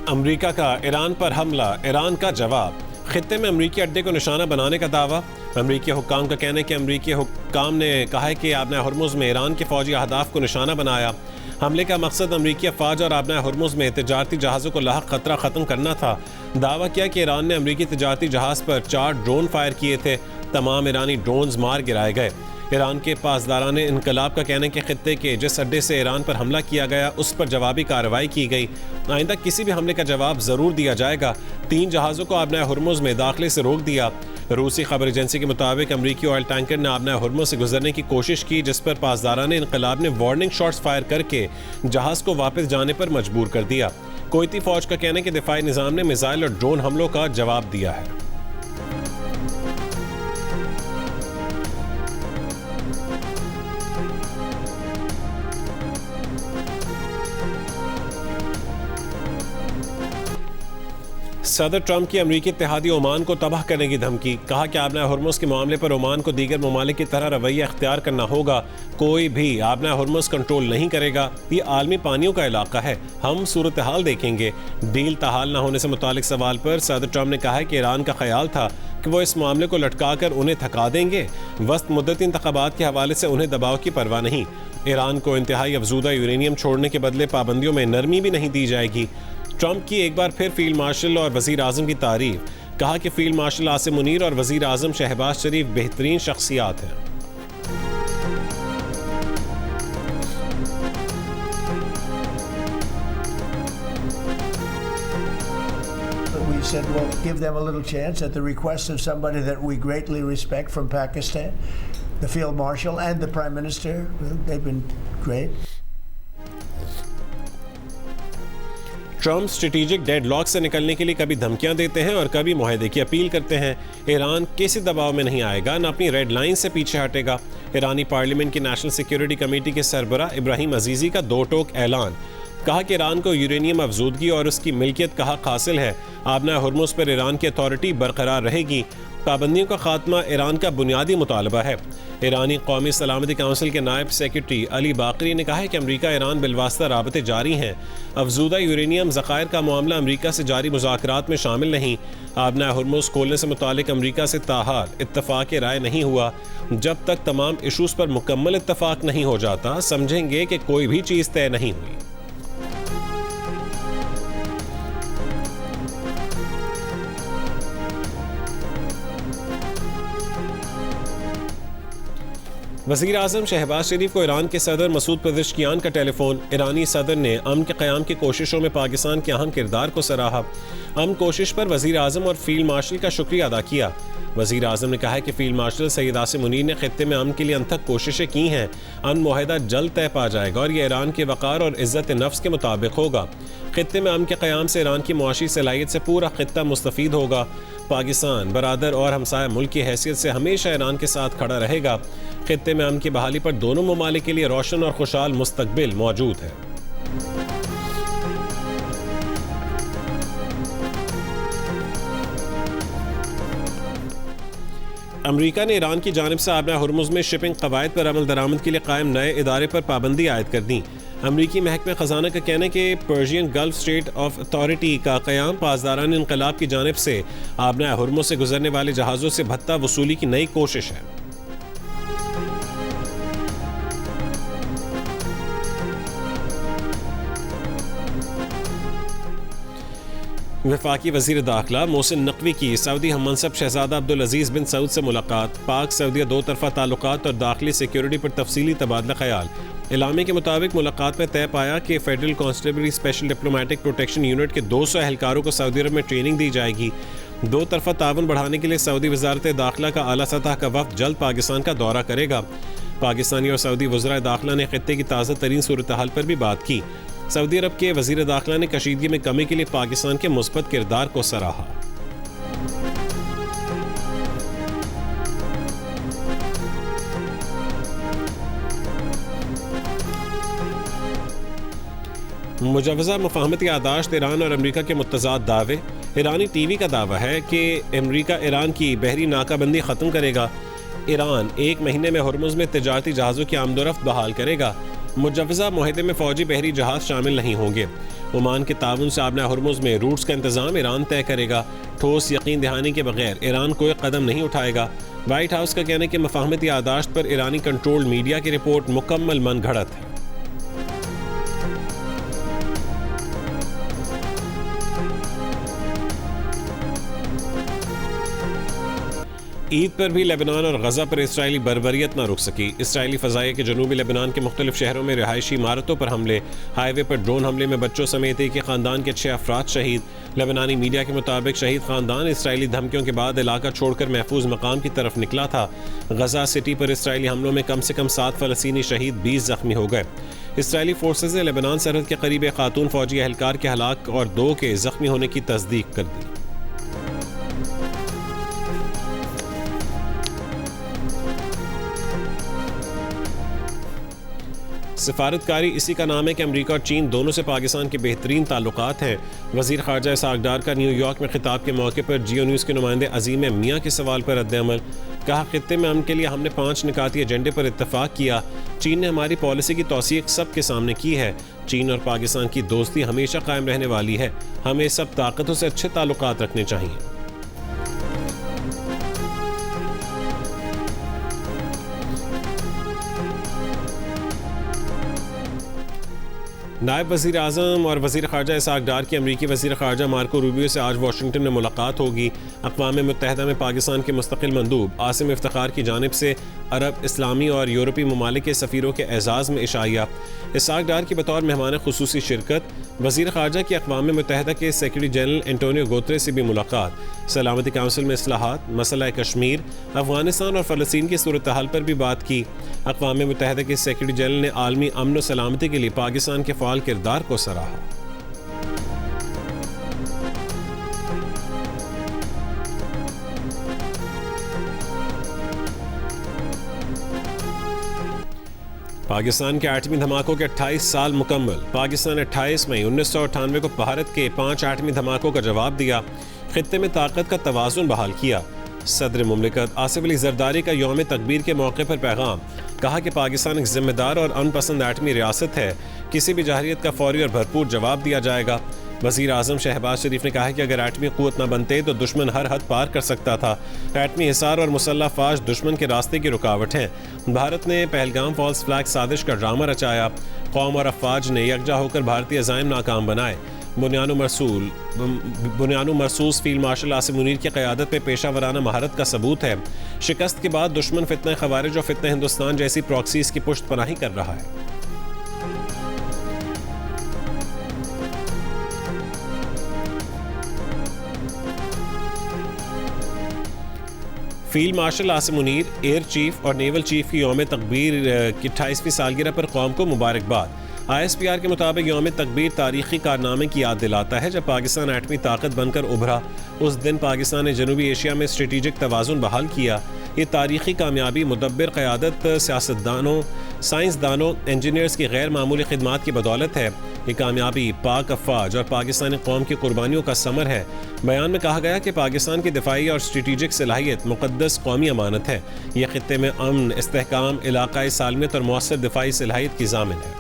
अमरीका का ईरान पर हमला, ईरान का जवाब। खित्ते में अमरीकी अड्डे को निशाना बनाने का दावा। अमरीकी हुक्काम का कहना है कि अमरीकी हुक्काम ने कहा है कि आबना हुर्मुज़ में ईरान के फौजी अहदाफ को निशाना बनाया। हमले का मकसद अमरीकी अफवाज और आबना हुर्मुज़ में तिजारती जहाज़ों को लाहक खतरा ख़त्म करना था। दावा किया कि ईरान ने अमरीकी तिजारती जहाज़ पर 4 ड्रोन फायर किए थे। तमाम ईरानी ड्रोन्स मार गिराए गए। ईरान के पासदारान इनकलाब का कहना है कि खित्ते के जिस अड्डे से ईरान पर हमला किया गया उस पर जवाबी कार्रवाई की गई। आइंदा किसी भी हमले का जवाब ज़रूर दिया जाएगा। 3 जहाज़ों को आबना हुर्मुज़ में दाखिले से रोक दिया। रूसी खबर एजेंसी के मुताबिक अमरीकी ऑयल टैंकर ने आबना हुर्मुज़ से गुजरने की कोशिश की, जिस पर पासदारान इनकलाब ने वार्निंग शॉट्स फायर करके जहाज़ को वापस जाने पर मजबूर कर दिया। कुवैती फ़ौज का कहना है कि दिफाई निज़ाम ने मिसाइल और ड्रोन हमलों का जवाब दिया है। सदर ट्रंप की अमरीकी इत्तेहादी ओमान को तबाह करने की धमकी। कहा कि आबना हुर्मुज़ के मामले पर ओमान को दीगर ममालिक की तरह रवैया अख्तियार करना होगा। कोई भी आबना हुर्मुज़ कंट्रोल नहीं करेगा। ये आलमी पानियों का इलाका है, हम सूरत हाल देखेंगे। डील ताहाल न होने से मुतालिक सवाल पर सदर ट्रंप ने कहा है कि ईरान का ख्याल था कि वो इस मामले को लटका कर उन्हें थका देंगे। वस्त मुद्दती इंतखाबात के हवाले से उन्हें दबाव की परवाह नहीं। ईरान को इंतहाई अफजूदा यूरेनियम छोड़ने के बदले पाबंदियों में नरमी भी नहीं दी जाएगी। ट्रंप की एक बार फिर फील्ड मार्शल और वजीर आजम की तारीफ। कहा कि फील्ड मार्शल आसिम मुनीर और वजीर आजम शहबाज शरीफ बेहतरीन शख्सियात हैं। We said, well, give them a little chance at the request of somebody that we greatly respect from Pakistan, the Field Marshal and the Prime Minister. They've been great. Trump strategic deadlock से निकलने के लिए कभी धमकियां देते हैं और कभी मुआहदे की अपील करते हैं। ईरान किसी दबाव में नहीं आएगा, न अपनी रेड लाइन से पीछे हटेगा। ईरानी पार्लियामेंट की नेशनल सिक्योरिटी कमेटी के सरबराह इब्राहिम अजीजी का 2 टोक ऐलान। कहा कि ईरान को यूरेनियम अफजूदगी और उसकी मिल्कियत का हक हासिल है। आबना हुर्मुज़ पर ईरान की अथॉरिटी बरकरार रहेगी। पाबंदियों का खात्मा ईरान का बुनियादी मुतालबा है। ईरानी कौमी सलामती काउंसिल के नायब सेक्रेटरी अली बाकरी ने कहा है कि अमरीका ईरान बिलवास्ता राबते जारी हैं। अफजूदा यूरेनियम ज़खायर का मामला अमरीका से जारी मुज़ाकरात में शामिल नहीं। आबना हुर्मुज़ खोलने से मुतालिक अमरीका से ताहाल इत्तफ़ाक़ राय नहीं हुआ। जब तक तमाम इशूज़ पर मुकम्मल इत्तफ़ाक़ नहीं हो जाता, समझेंगे कि कोई भी चीज़ तय नहीं हुई। वज़ीर आज़म शहबाज शरीफ को ईरान के सदर मसूद पेज़ेश्कियान का टेलीफोन। ईरानी सदर ने अमन के क़याम की कोशिशों में पाकिस्तान के अहम किरदार को सराहा। अमन कोशिश पर वज़ीर आज़म और फील्ड मार्शल का शुक्रिया अदा किया। वज़ीर आज़म ने कहा है कि फील्ड मार्शल सैयद आसिम मुनीर ने खित्ते में अमन के लिए अनथक कोशिशें की हैं। अमन मुआहदा जल्द तय पा जाएगा और यह ईरान के वक़ार और इज़्ज़त नफ्स के मुताबिक होगा। खित्ते में अमन के क़याम से ईरान की मुआशी सलाहियत से पूरा खित्ता मुस्तफ़ीद होगा। पाकिस्तान बरादर और हमसाया मुल्क की हैसियत से हमेशा ईरान के साथ खड़ा रहेगा। खित्ते में अमन की बहाली पर दोनों ममालिक के लिए रोशन और खुशहाल मुस्तकबिल मौजूद है। अमरीका ने ईरान की जानिब से आबना हुर्मुज़ में शिपिंग कवायद पर अमल दरामद के लिए कायम नए इदारे पर पाबंदी आयद कर दी। अमरीकी महकमे ख़जाना का कहना है कि Persian gulf state of authority का क़याम पासदारान इनकलाब की जानिब से आबना हुर्मुज़ से गुजरने वाले जहाज़ों से भत्ता वसूली की नई कोशिश है। वफाकी वज़ीर दाखिला मोहसिन नकवी की सऊदी हममनसब शहजादा अब्दुल अजीज़ बिन सऊद से मुलाकात। पाक सऊदीया 2 तरफ़ा ताल्लुकात और दाखिली सिक्योरिटी पर तफसीली तबादला ख्याल। इलामे के मुताबिक मुलाकात में तय पाया कि federal constabulary special diplomatic protection unit के 200 एहलकारों को सऊदी अरब में ट्रेनिंग दी जाएगी। 2 तरफ़ा ताउन बढ़ाने के लिए सऊदी वज़ारत दाखिला का आला सतह का वफ़द जल्द पाकिस्तान का दौरा करेगा। पाकिस्तानी और सऊदी वज़राए दाखिला ने खित्ते की ताज़ा तरीन सूरत हाल पर भी बात की। सऊदी अरब के वज़ीर दाखिला ने कशीदगी में कमी के लिए पाकिस्तान के मुस्बत किरदार को सराहा। मुजवज़ा मुफ़ाहमती यादाश्त ईरान और अमरीका के मुत्तज़ाद दावे। ईरानी टीवी का दावा है कि अमरीका ईरान की बहरी नाकाबंदी ख़त्म करेगा। ईरान 1 महीने में हुर्मुज़ में तिजारती जहाज़ों की आमदोरफ्त बहाल करेगा। मुजव्वज़ा मुआहदे में फ़ौजी बहरी जहाज़ शामिल नहीं होंगे। ओमान के ताउन से आबना हुर्मुज़ में रूट्स का इंतज़ाम ईरान तय करेगा। ठोस यकीन दहानी के बगैर ईरान कोई कदम नहीं उठाएगा। वाइट हाउस का कहना है कि मफाहमती यादाश्त पर ईरानी कंट्रोल्ड मीडिया की रिपोर्ट मुकम्मल मनगढ़ंत है। ईद पर भी लेबनान और गजा पर इसराइली बर्बरियत न रुक सकी। इसराइली फ़ज़ाइया के जनूबी लेबनान के मुख्तलिफ शहरों में रिहायशी इमारतों पर हमले, हाईवे पर ड्रोन हमले में बच्चों समेत एक ही ख़ानदान के 6 अफराद शहीद। लेबनानी मीडिया के मुताबिक शहीद ख़ानदान इसराइली धमकियों के बाद इलाका छोड़कर महफूज मकाम की तरफ निकला था। गजा सिटी पर इसराइली हमलों में कम से कम 7 फ़लस्तीनी शहीद, 20 ज़ख्मी हो गए। इसराइली फोर्सेज ने लेबनान सरहद के करीब एक खातून फ़ौजी एहलकार के हलाक और 2 के ज़ख्मी होने की तस्दीक कर दी। सिफारतकारी इसी का नाम है कि अमरीका और चीन दोनों से पाकिस्तान के बेहतरीन ताल्लुकात हैं। वज़ीर ख़ारजा इसहाक़ डार का न्यूयॉर्क में खिताब के मौके पर जियो न्यूज़ के नुमाइंदे अज़ीम मियाँ के सवाल पर रद्द-ए-अमल। कहा, खित्ते में अमन के लिए हमने 5 निकाती एजेंडे पर इत्तफ़ाक़ किया। चीन ने हमारी पॉलिसी की तौसीक़ सबके सामने की है। चीन और पाकिस्तान की दोस्ती हमेशा कायम रहने वाली है। हमें सब ताकतों से अच्छे ताल्लुकात रखने चाहिए। नायब वज़ीर आज़म और वज़ीर ख़ारजा इसहाक़ डार की अमरीकी वज़ीर ख़ारजा मार्को रूबियो से आज वाशिंगटन में मुलाकात होगी। अक़वाम मुत्तहिदा में पाकिस्तान के मुस्तक़िल मंदूब आसिम इफ्तिख़ार की जानिब से अरब, इस्लामी और यूरोपी ममालिक के सफ़ीरों के एज़ाज़ में इशाइया। इसहाक़ डार की बतौर मेहमान ख़ुसूसी शिरकत। वज़ीर ख़ारजा की अक़वाम मुत्तहिदा के सेक्रेटरी जनरल एंटोनियो गुतेरेस से भी मुलाकात। सलामती काउंसिल में इस्लाहात, मसला कश्मीर, अफ़गानिस्तान और फ़लस्तीन की सूरत हाल पर भी बात की। अक़वाम मुत्तहिदा के सेक्रेटरी जनरल ने आलमी अमन व सलामती के लिए पाकिस्तान के फ़ाल किरदार को सराहा। पाकिस्तान के एटमी धमाकों के 28 साल मुकम्मल। पाकिस्तान ने 28 मई 1998 को भारत के 5 एटमी धमाकों का जवाब दिया। खित्ते में ताकत का तवाज़ुन बहाल किया। सदर मुमलिकत आसिफ अली ज़रदारी का यौम तकबीर के मौके पर पैगाम। कहा कि पाकिस्तान एक जिम्मेदार और अनपसंद एटमी रियासत है। किसी भी जाहिरियत का फौरी और भरपूर जवाब दिया जाएगा। वज़ीर आज़म शहबाज शरीफ ने कहा है कि अगर एटमी क़ुव्वत न बनते तो दुश्मन हर हद पार कर सकता था। एटमी हिसार और मुसल्लह फ़ाश दुश्मन के रास्ते की रुकावट हैं। भारत ने पहलगाम फॉल्स फ्लैग साजिश का ड्रामा रचाया। कौम और अफवाज ने यकजा होकर भारतीय अज़ाइम नाकाम बनाए। बुनियानु मरसूस फील्ड मार्शल आसिम मुनीर की क़यादत में पेशा वराना महारत का सबूत है। शिकस्त के बाद दुश्मन फितना ख़वारिज और फितना हिंदुस्तान जैसी प्रॉक्सीज़ की पुष्ट पनाही कर रहा है। Field marshal Asim Munir, air chief और नेवल चीफ की यौम तकबीर की 28वीं सालगिरह पर कौम को मुबारकबाद। ISPR के मुताबिक यौम तकबीर तारीख़ी कारनामे की याद दिलाता है। जब पाकिस्तान एटमी ताकत बनकर उभरा, उस दिन पाकिस्तान ने जनूबी एशिया में स्ट्रेटिजिक तवाज़ुन बहाल किया। ये तारीख़ी कामयाबी मुदब्बिर क़यादत, सियासतदानों, साइंसदानों, इंजीनियर्स की गैर मामूली खिदमात की बदौलत है। ये कामयाबी पाक अफ़वाज और पाकिस्तानी कौम की कुर्बानियों का समर है। बयान में कहा गया कि पाकिस्तान की दिफाई और स्ट्रेटिजिक सलाहियत मुक़द्दस कौमी अमानत है। यह खित्ते में अमन, इस्तेहकाम, इलाक़ाई सालमियत और मौसर दिफाई सलाहियत की ज़ामिन है।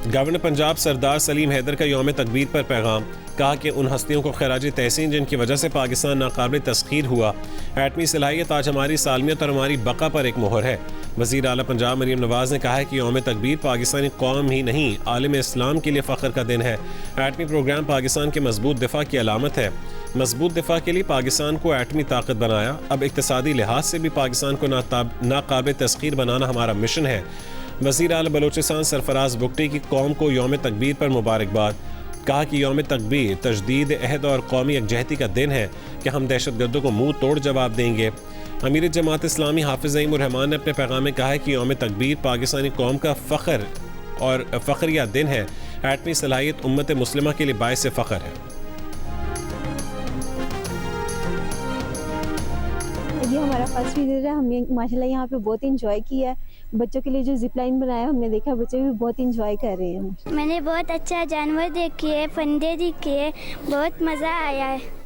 गवर्नर पंजाब सरदार सलीम हैदर का यौम तकबीर पर पैगाम। कहा कि उन हस्तियों को खराज तहसीन जिनकी वजह से पाकिस्तान नाकाबिल तस्खीर हुआ। एटमी सलाहियत आज हमारी सालमियत और हमारी बका पर एक मोहर है। वज़ीर आला पंजाब मरीम नवाज़ ने कहा है कि यौम तकबीर पाकिस्तानी कौम ही नहीं, आलम इस्लाम के लिए फ़ख्र का दिन है। एटमी प्रोग्राम पाकिस्तान के मजबूत दिफा की अलामत है। मजबूत दिफा के लिए पाकिस्तान को एटमी ताकत बनाया। अब इक़्तिसादी लिहाज से भी पाकिस्तान को नाकाबिल तस्खीर बनाना हमारा मिशन है। वज़ीर आला बलोचिस्तान सरफराज बुगटी की कौम को यौम तकबीर पर मुबारकबाद। कहा कि यौम तकबीर तजदीद अहद और कौमी यकजहती का दिन है कि हम दहशतगर्दों को मुंह तोड़ जवाब देंगे। अमीर जमात इस्लामी हाफिज़ ज़ईमुर रहमान ने अपने पैगाम में कहा है कि यौम तकबीर पाकिस्तानी कौम का फ़ख्र और फ़ख्रिया दिन है। एटमी सलाहियत उम्मत मुस्लिमा के लिए बाइस फ़ख्र है। ये हमारा फर्स्ट विजिट है। हमने माशाल्लाह यहाँ पे बहुत इंजॉय किया है। बच्चों के लिए जो जिप लाइन बनाया हमने देखा, बच्चे भी बहुत इंजॉय कर रहे हैं। मैंने बहुत अच्छा जानवर देखे, फंदे दिखे, बहुत मज़ा आया है।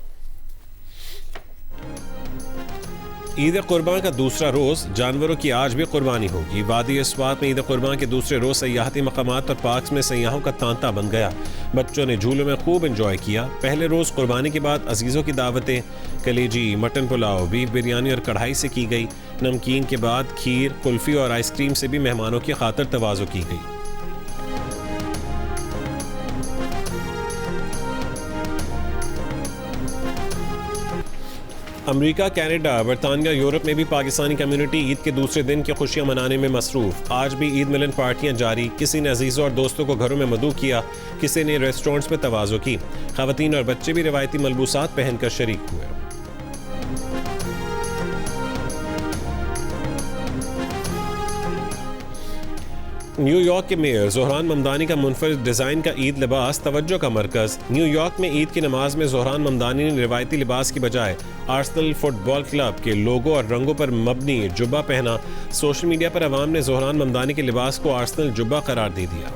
ईद कुर्बान का दूसरा रोज़ जानवरों की आज भी कुर्बानी होगी। वादी अस्वात में ईद कुर्बान के दूसरे रोज़ सयाहती मकामात और पार्क्स में सयाहों का तांता बन गया। बच्चों ने झूलों में खूब इंजॉय किया। पहले रोज़ कुर्बानी के बाद अजीज़ों की दावतें कलेजी, मटन पुलाव, बीफ बिरयानी और कढ़ाई से की गई। नमकीन के बाद खीर, कुल्फ़ी और आइसक्रीम से भी मेहमानों की खातिर तवाज़ो की गई। अमेरिका, कनाडा, बरतानिया, यूरोप में भी पाकिस्तानी कम्युनिटी ईद के दूसरे दिन की खुशियां मनाने में मसरूफ़। आज भी ईद मिलन पार्टियां जारी। किसी ने अजीज़ों और दोस्तों को घरों में मदऊ किया, किसी ने रेस्टोरेंट्स में तवाज़ो की। ख़वातीन और बच्चे भी रिवायती मलबूसात पहनकर शरीक हुए। न्यूयॉर्क के मेयर ज़ोहरान ममदानी का मुनफरिद डिज़ाइन का ईद लिबास तवज्जो का मरकज़। न्यूयॉर्क में ईद की नमाज में ज़ोहरान ममदानी ने रिवायती लिबास की बजाय आर्सेनल फुटबॉल क्लब के लोगो और रंगों पर मबनी जुब्बा पहना। सोशल मीडिया पर अवाम ने ज़ोहरान ममदानी के लिबास को आर्सेनल जुब्बा करार दे दिया।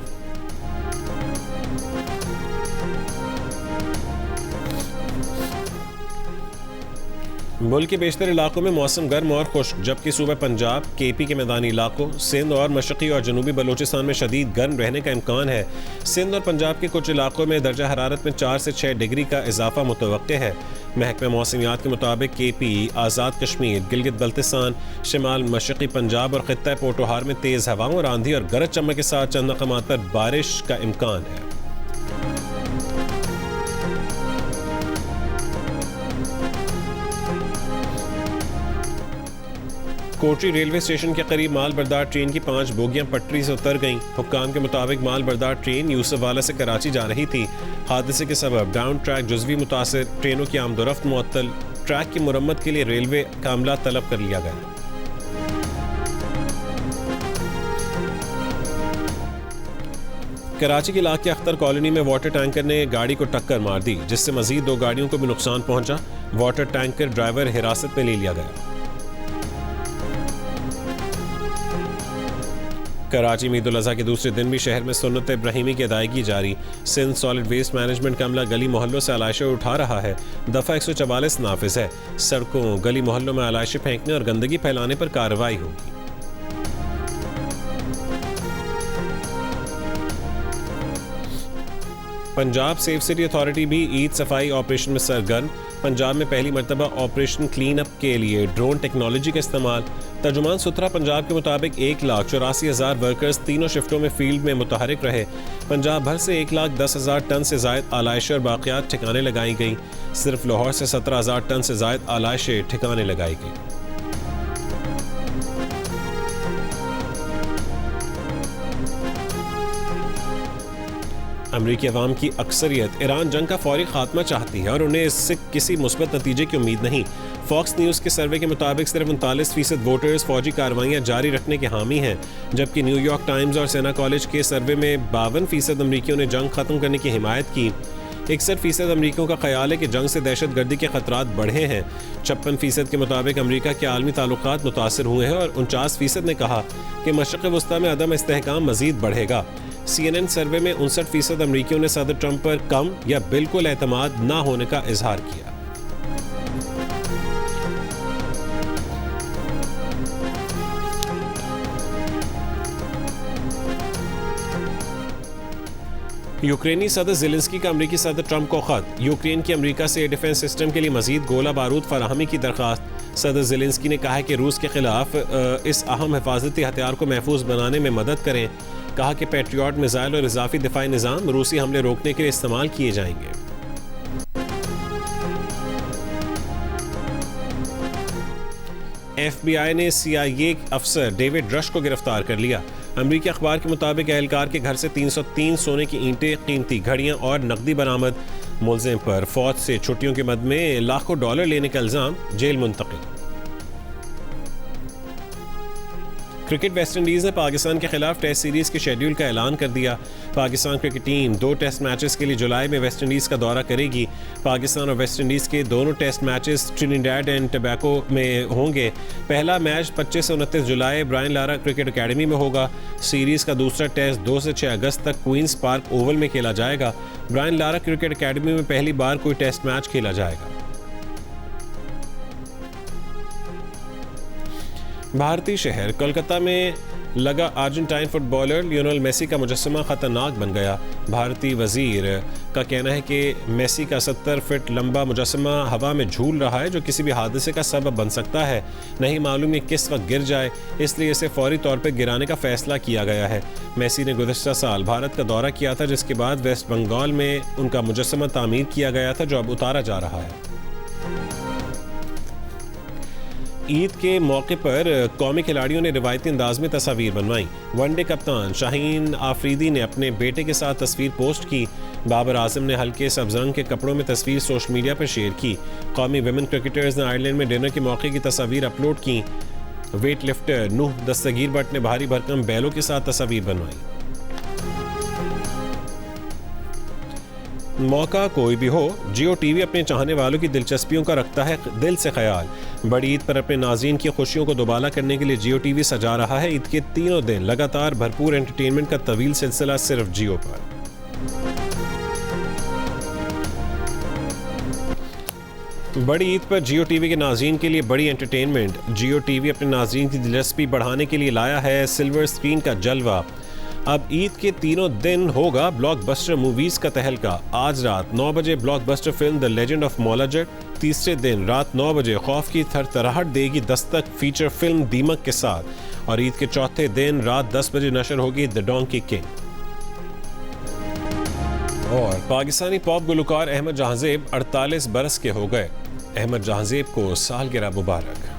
मुल्क के बेशतर इलाकों में मौसम गर्म और खुश्क, जबकि सूबा पंजाब, केपी के मैदानी इलाकों, सिंध और मशरक़ी और जनूबी बलूचिस्तान में शदीद गर्म रहने का इम्कान है। सिंध और पंजाब के कुछ इलाकों में दर्जा हरारत में 4 से 6 डिग्री का इजाफा मुतवक्के है। महकमा मौसमियात के मुताबिक केपी, आज़ाद कश्मीर, गिलगित बल्तिस्तान, शिमाल मशरक़ी पंजाब और ख़ित्ता पोठोहार में तेज़ हवाओं और आंधी और गरज चमक के साथ चंद मकामात पर बारिश का इम्कान है। कोटरी रेलवे स्टेशन के करीब माल बरदार ट्रेन की 5 बोगियां पटरी से उतर गईं। हुक्काम के मुताबिक माल बरदार ट्रेन यूसुफवाला से कराची जा रही थी। हादसे के सबब डाउन ट्रैक जुज़वी मुतासिर, ट्रेनों की आमदोरफ्त मुअत्तल। ट्रैक की मुरम्मत के लिए रेलवे का अमला तलब कर लिया गया। कराची के इलाके अख्तर कॉलोनी में वाटर टैंकर ने गाड़ी को टक्कर मार दी, जिससे मजीद 2 गाड़ियों को भी नुकसान पहुंचा। वाटर टैंकर ड्राइवर हिरासत में ले लिया गया। कराची में ईद उल अज़हा के दूसरे दिन भी शहर में सुन्नत इब्राहिमी की अदायगी जारी। सिंध सॉलिड वेस्ट मैनेजमेंट का अमला गली मोहल्लों से आलाइशें उठा रहा है। दफ़ा 144 नाफिज है। सड़कों, गली मोहल्लों में आलाइशें फेंकने और गंदगी फैलाने पर कार्रवाई होगी। पंजाब सेफ सिटी अथॉरिटी भी ईद सफाई ऑपरेशन में सरगर्म। पंजाब में पहली मरतबा ऑपरेशन क्लीन अप के लिए ड्रोन टेक्नोलॉजी का इस्तेमाल। तर्जुमान सुथरा पंजाब के मुताबिक 1,84,000 वर्कर्स तीनों शिफ्टों में फील्ड में मुतहरिक रहे। पंजाब भर से 1,10,000 टन से जायद आलाइशें और बाक़ियात ठिकाने लगाई गई। सिर्फ लाहौर से 17,000 टन से जायद आलाइशें ठिकाने लगाई गई। अमरीकी अवाम की अक्सरियत ईरान जंग का फौरी खात्मा चाहती है और उन्हें इससे किसी मुस्बत नतीजे की उम्मीद नहीं। फॉक्स न्यूज़ के सर्वे के मुताबिक सिर्फ 39% वोटर्स फौजी कार्रवाइयाँ जारी रखने के हामी हैं, जबकि न्यूयॉर्क टाइम्स और सेना कॉलेज के सर्वे में 52% अमरीकियों ने जंग खत्म करने की हिमायत की। 61% अमरीकियों का ख्याल है कि जंग से दहशत गर्दी के खतरात बढ़े हैं। 56% के मुताबिक अमरीका के आलमी ताल्लुकात मुतासर हुए हैं और 49% ने कहा कि मशरिक़ वस्ता में अदम इस्तेहकाम मज़ीद बढ़ेगा। CNN सर्वे में 59% अमरीकियों ने सदर ट्रंप पर कम या बिल्कुल एतमाद ना होने का इजहार किया। यूक्रेनी सदर ज़ेलेंस्की का अमरीकी सदर ट्रंप को खत। यूक्रेन की अमरीका से डिफेंस सिस्टम के लिए मजीद गोला बारूद फराहमी की दरख्वास्त। सदर ज़ेलेंस्की ने कहा है कि रूस के खिलाफ इस अहम हिफाजती हथियार को महफूज बनाने में मदद करें। कहा कि पैट्रियट मिसाइल और इजाफी दिफाई निज़ाम रूसी हमले रोकने के लिए इस्तेमाल किए जाएंगे। FBI ने CIA अफसर डेविड रश को गिरफ्तार कर लिया। अमरीकी अखबार के मुताबिक एहलकार के घर से 303 सोने की ईंटें, कीमती घड़ियां और नकदी बरामद। मुलजिम पर फौज से छुट्टियों के मद में लाखों डॉलर लेने का इल्जाम, जेल मुंतकिल। क्रिकेट वेस्ट इंडीज़ ने पाकिस्तान के खिलाफ टेस्ट सीरीज़ के शेड्यूल का ऐलान कर दिया। Pakistan cricket team 2 test matches के लिए जुलाई में वेस्ट इंडीज़ का दौरा करेगी। पाकिस्तान और वेस्ट इंडीज़ के दोनों test matches Trinidad and Tobago में होंगे। पहला मैच 25 से 29 जुलाई ब्रायन लारा क्रिकेट अकेडमी में होगा। सीरीज़ का दूसरा टेस्ट 2 से 6 अगस्त तक क्वींस पार्क ओवल में खेला जाएगा। ब्रायन लारा क्रिकेट अकेडमी में पहली बार कोई टेस्ट मैच खेला जाएगा। भारतीय शहर कोलकाता में लगा अर्जेंटाइन फुटबॉलर लियोनेल मेसी का मुजस्समा खतरनाक बन गया। भारतीय वजीर का कहना है कि मेसी का 70 फीट लंबा मुजस्समा हवा में झूल रहा है, जो किसी भी हादसे का सबब बन सकता है। नहीं मालूम ये किस वक्त गिर जाए, इसलिए इसे फौरी तौर पर गिराने का फैसला किया गया है। मेसी ने गुज़श्ता साल भारत का दौरा किया था, जिसके बाद वेस्ट बंगाल में उनका मुजस्समा तामीर किया गया था, जो अब उतारा जा रहा है। ईद के मौके पर कौमी खिलाड़ियों ने रिवायती अंदाज में तस्वीर बनवाई। वनडे कप्तान शाहीन आफरीदी ने अपने बेटे के साथ तस्वीर पोस्ट की। बाबर आजम ने हल्के सब्ज रंग के कपड़ों में तस्वीर सोशल मीडिया पर शेयर की। कौमी विमेन क्रिकेटर्स ने आयरलैंड में डिनर के मौके की तस्वीर अपलोड की। वेट लिफ्टर नूह दस्तगीर भट्ट ने भारी भरकम बैलों के साथ तस्वीर बनवाई। मौका कोई भी हो, जियो टीवी अपने चाहने वालों की दिलचस्पियों का रखता है दिल से ख्याल। बड़ी ईद पर अपने नाज़रीन की खुशियों को दोबाला करने के लिए जियो टीवी सजा रहा है ईद के तीनों दिन लगातार भरपूर एंटरटेनमेंट का तवील सिलसिला सिर्फ जियो पर। बड़ी ईद पर जियो टीवी के नाज़रीन के लिए बड़ी एंटरटेनमेंट। जियो टीवी अपने नाज़रीन की दिलचस्पी बढ़ाने के लिए लाया है सिल्वर स्क्रीन का जलवा। अब ईद के तीनों दिन होगा ब्लॉकबस्टर मूवीज का तहलका। आज रात 9 बजे blockbuster film the legend of Maula Jatt. तीसरे दिन रात 9 बजे खौफ की थरथराहट देगी दस्तक फीचर फिल्म दीमक के साथ। और ईद के चौथे दिन रात 10 बजे नशर होगी द डोंकी किंग। और पाकिस्तानी पॉप गुलकार अहमद जहांजेब 48 बरस के हो गए। अहमद जहांजेब को सालगिरह मुबारक।